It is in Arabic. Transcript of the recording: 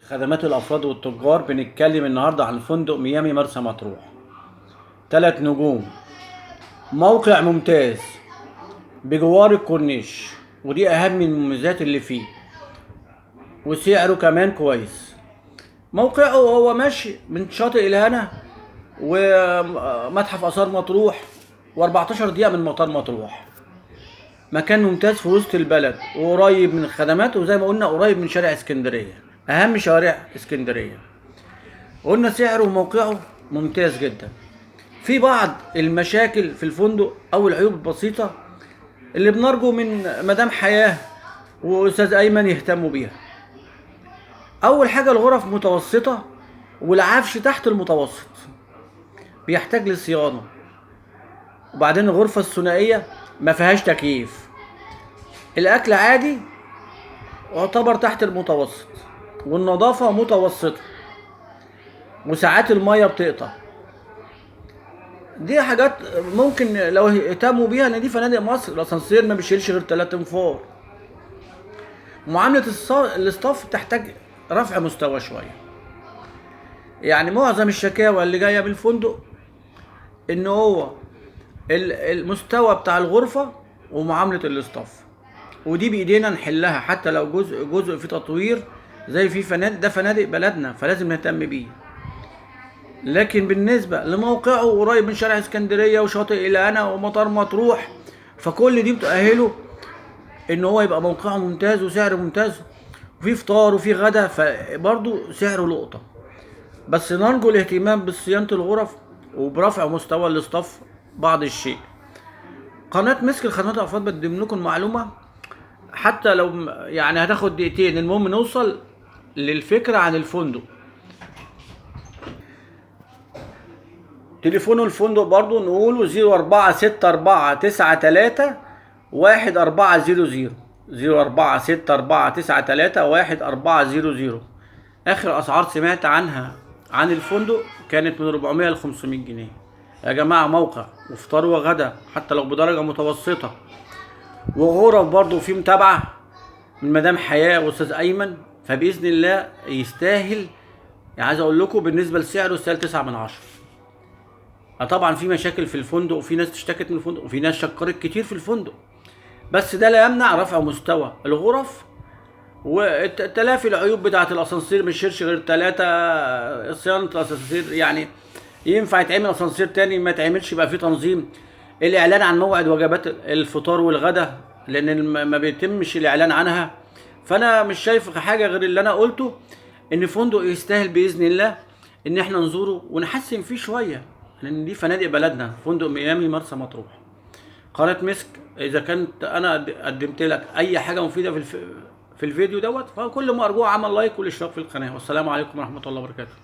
خدمات الأفراد والتجار. بنتكلم النهاردة عن فندق ميامي مرسى مطروح، 3 نجوم، موقع ممتاز بجوار الكورنيش، ودي أهم المميزات اللي فيه، وسعره كمان كويس. موقعه هو ماشي من شاطئ الهنا ومتحف آثار مطروح، و14 دقيقة من مطار مطروح. مكان ممتاز في وسط البلد وقريب من الخدمات، وزي ما قلنا قريب من شارع اسكندرية، أهم شوارع اسكندرية. قلنا سعره وموقعه ممتاز جدا. في بعض المشاكل في الفندق أو العيوب البسيطة اللي بنرجو من مدام حياة وأستاذ أيمن يهتموا بيها. أول حاجة الغرف متوسطة والعفش تحت المتوسط، بيحتاج لصيانة. وبعدين الغرفة الثنائية ما فيهاش تكييف. الأكل عادي يعتبر تحت المتوسط، والنظافة متوسطة، وساعات المية بتقطع. دي حاجات ممكن لو اهتموا بيها، لان دي فنادق مصر الاسانسير ما بيشيلش غير 3 انفار. معاملة الاستاف تحتاج رفع مستوى شوية. يعني معظم الشكاوى اللي جاية من الفندق ان هو المستوى بتاع الغرفة ومعاملة الاستاف، ودي بايدينا نحلها. حتى لو جزء في تطوير زي في فنادق، ده فنادق بلدنا فلازم نهتم بيه. لكن بالنسبة لموقعه قريب من شارع اسكندرية وشاطئ الهنا ومطار مطروح، فكل دي بتأهله ان هو يبقى موقعه ممتاز وسعره ممتاز، وفي فطار وفي غدا، فبرضه سعره لقطة. بس نرجو الاهتمام بصيانة الغرف وبرفع مستوى الاستاف بعض الشيء. قناة مسك الخدمات الأفراد بتقدم لكم معلومة، حتى لو يعني هتاخد دقيقتين، المهم نوصل للفكرة عن الفندق. تليفونه الفندق برضو نقوله 0464931400، 0464931400. اخر اسعار سمعت عنها عن الفندق كانت من 400 ل 500 جنيه. يا جماعة موقع وفطار وغدا حتى لو بدرجة متوسطة، وغرف برضو في متابعة من مدام حياة واستاذ ايمن، فباذن الله يستاهل. يعني عايز اقول لكم بالنسبة لسعره يستاهل 9 من 10. طبعا في مشاكل في الفندق، وفي ناس اشتكت من الفندق، وفي ناس شكرت كتير في الفندق، بس ده لا يمنع رفع مستوى الغرف وتلافي العيوب بتاعه الاسانسير. مش شيرش غير 3 صيانه الاسانسير، يعني ينفع يتعمل اسانسير تاني ما يتعملش، يبقى في تنظيم. الاعلان عن موعد وجبات الفطار والغدا، لان ما بيتمش الاعلان عنها. فانا مش شايف حاجه غير اللي انا قلته، ان فندق يستاهل باذن الله ان احنا نزوره ونحسن فيه شويه، لان دي فنادق بلدنا. فندق ميامي مرسى مطروح. قناة مسك، اذا كنت انا قدمت لك اي حاجه مفيده في الفيديو دوت، فكل ما ارجوه عمل لايك والاشتراك في القناه. والسلام عليكم ورحمه الله وبركاته.